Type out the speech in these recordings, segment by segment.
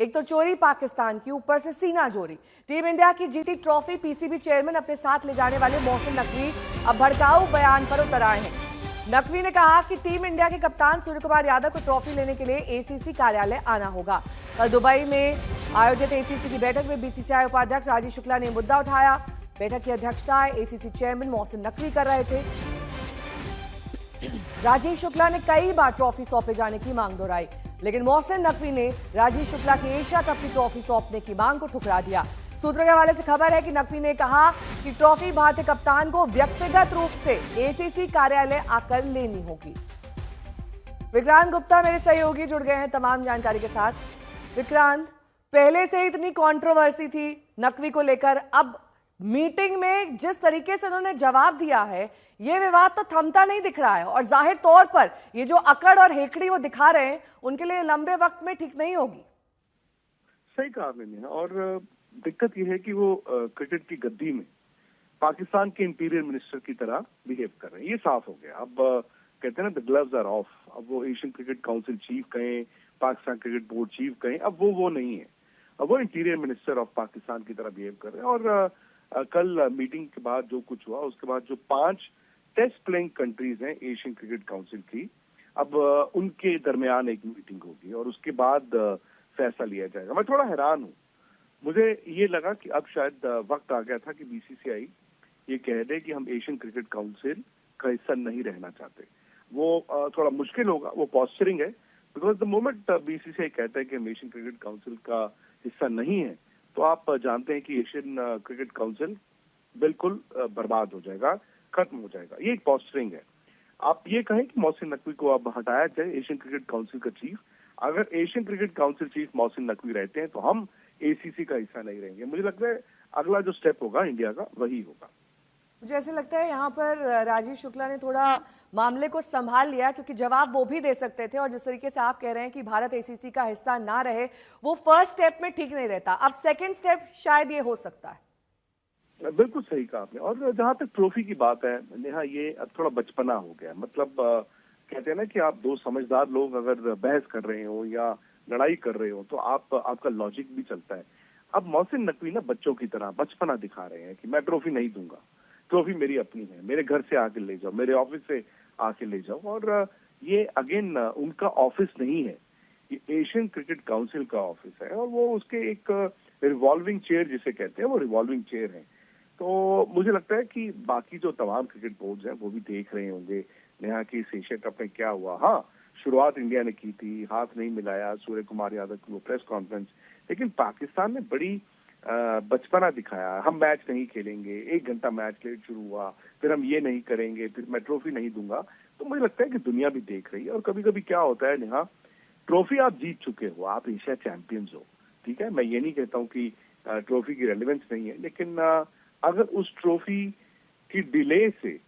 एक तो चोरी पाकिस्तान की, ऊपर से सीना जोरी। टीम इंडिया की जीती ट्रॉफी पीसीबी चेयरमैन अपने साथ ले जाने वाले मोहसिन नकवी अब भड़काऊ बयान पर उतर आए हैं। नकवी ने कहा कि टीम इंडिया के कप्तान सूर्य कुमार यादव को ट्रॉफी लेने के लिए एसीसी कार्यालय आना होगा। कल दुबई में आयोजित एसीसी की बैठक में बीसीसीआई उपाध्यक्ष राजीव शुक्ला ने मुद्दा उठाया। बैठक की अध्यक्षता एसीसी चेयरमैन मोहसिन नकवी कर रहे थे। राजीव शुक्ला ने कई बार ट्रॉफी सौंपे जाने की मांग दोहराई, लेकिन मोहसिन नकवी ने राजीव शुक्ला की एशिया कप की ट्रॉफी सौंपने की मांग को ठुकरा दिया। सूत्रों के हवाले से खबर है कि नकवी ने कहा कि ट्रॉफी भारतीय कप्तान को व्यक्तिगत रूप से एसीसी कार्यालय आकर लेनी होगी। विक्रांत गुप्ता मेरे सहयोगी जुड़ गए हैं तमाम जानकारी के साथ। विक्रांत, पहले से इतनी कंट्रोवर्सी थी नकवी को लेकर, अब मीटिंग में जिस तरीके से उन्होंने जवाब दिया है, ये विवाद तो थमता नहीं दिख रहा है और जाहिर तौर पर ये जो अकड़ और हेकड़ी वो दिखा रहे हैं उनके लिए लंबे वक्त में ठीक नहीं होगी। सही कहा आपने। और दिक्कत यह है कि वो क्रिकेट की गद्दी में पाकिस्तान के इंटीरियर मिनिस्टर की तरह बिहेव कर रहे हैं। ये साफ हो गया। अब कहते हैं ना, द ग्लव्स आर ऑफ। अब वो एशियन क्रिकेट काउंसिल चीफ कहें, पाकिस्तान क्रिकेट बोर्ड चीफ कहें, अब वो नहीं है। अब वो इंटीरियर मिनिस्टर ऑफ पाकिस्तान की तरह बिहेव कर रहे हैं। और कल मीटिंग के बाद जो कुछ हुआ, उसके बाद जो 5 टेस्ट प्लेइंग कंट्रीज हैं एशियन क्रिकेट काउंसिल की, अब उनके दरमियान एक मीटिंग होगी और उसके बाद फैसला लिया जाएगा। मैं थोड़ा हैरान हूँ। मुझे ये लगा कि अब शायद वक्त आ गया था कि बीसीसीआई ये कह दे कि हम एशियन क्रिकेट काउंसिल का हिस्सा नहीं रहना चाहते। वो थोड़ा मुश्किल होगा, वो पॉस्चरिंग है, बिकॉज द मोमेंट बीसीसीआई कहता है कि हम एशियन क्रिकेट काउंसिल का हिस्सा नहीं है, तो आप जानते हैं कि एशियन क्रिकेट काउंसिल बिल्कुल बर्बाद हो जाएगा, खत्म हो जाएगा। ये एक पॉस्चरिंग है। आप ये कहें कि मोहसिन नकवी को अब हटाया जाए एशियन क्रिकेट काउंसिल का चीफ। अगर Asian cricket council chief Mohsin Naqvi रहते हैं तो हम एसीसी का हिस्सा नहीं रहेंगे। मुझे लगता है अगला जो स्टेप होगा इंडिया का वही होगा। मुझे ऐसे लगता है यहाँ पर राजीव शुक्ला ने थोड़ा मामले को संभाल लिया, क्योंकि जवाब वो भी दे सकते थे और जिस तरीके से आप कह रहे हैं कि भारत एसीसी का हिस्सा ना रहे, वो फर्स्ट स्टेप में ठीक नहीं रहता। अब सेकंड स्टेप शायद ये हो सकता है। बिल्कुल सही कहा आपने। और जहां तक ट्रॉफी की बात है नेहा, ये अब थोड़ा बचपना हो गया। मतलब कहते हैं ना कि आप दो समझदार लोग अगर बहस कर रहे हो या लड़ाई कर रहे हो तो आपका लॉजिक भी चलता है। अब मोहसिन नकवी ना बच्चों की तरह बचपना दिखा रहे हैं कि मैं ट्रॉफी नहीं दूंगा, ट्रॉफी मेरी अपनी है, मेरे घर से आके ले जाओ, मेरे ऑफिस से आके ले जाओ। और ये अगेन उनका ऑफिस नहीं है, ये एशियन क्रिकेट काउंसिल का ऑफिस है और वो उसके एक रिवॉल्विंग चेयर जिसे कहते हैं, वो रिवॉल्विंग चेयर है। तो मुझे लगता है कि बाकी जो तमाम क्रिकेट बोर्ड्स हैं वो भी देख रहे होंगे नेहा कि इस एशिया कप में क्या हुआ। हाँ, शुरुआत इंडिया ने की थी, हाथ नहीं मिलाया सूर्य कुमार यादव की वो प्रेस कॉन्फ्रेंस, लेकिन पाकिस्तान ने बड़ी बचपना दिखाया। हम मैच नहीं खेलेंगे, 1 घंटा मैच लेट शुरू हुआ, फिर हम ये नहीं करेंगे, फिर मैं ट्रॉफी नहीं दूंगा। तो मुझे लगता है कि दुनिया भी देख रही है। और कभी कभी क्या होता है नेहा, ट्रॉफी आप जीत चुके हो, आप एशिया चैंपियंस हो, ठीक है, मैं ये नहीं कहता हूँ कि ट्रॉफी की रेलेवेंस नहीं है, लेकिन अगर उस ट्रॉफी की डिले से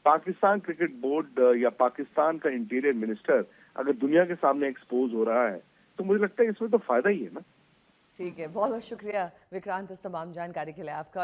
पाकिस्तान क्रिकेट बोर्ड या पाकिस्तान का इंटीरियर मिनिस्टर अगर दुनिया के सामने एक्सपोज हो रहा है, तो मुझे लगता है इसमें तो फायदा ही है ना। ठीक है, बहुत बहुत शुक्रिया विक्रांत इस तमाम जानकारी के लिए आपका।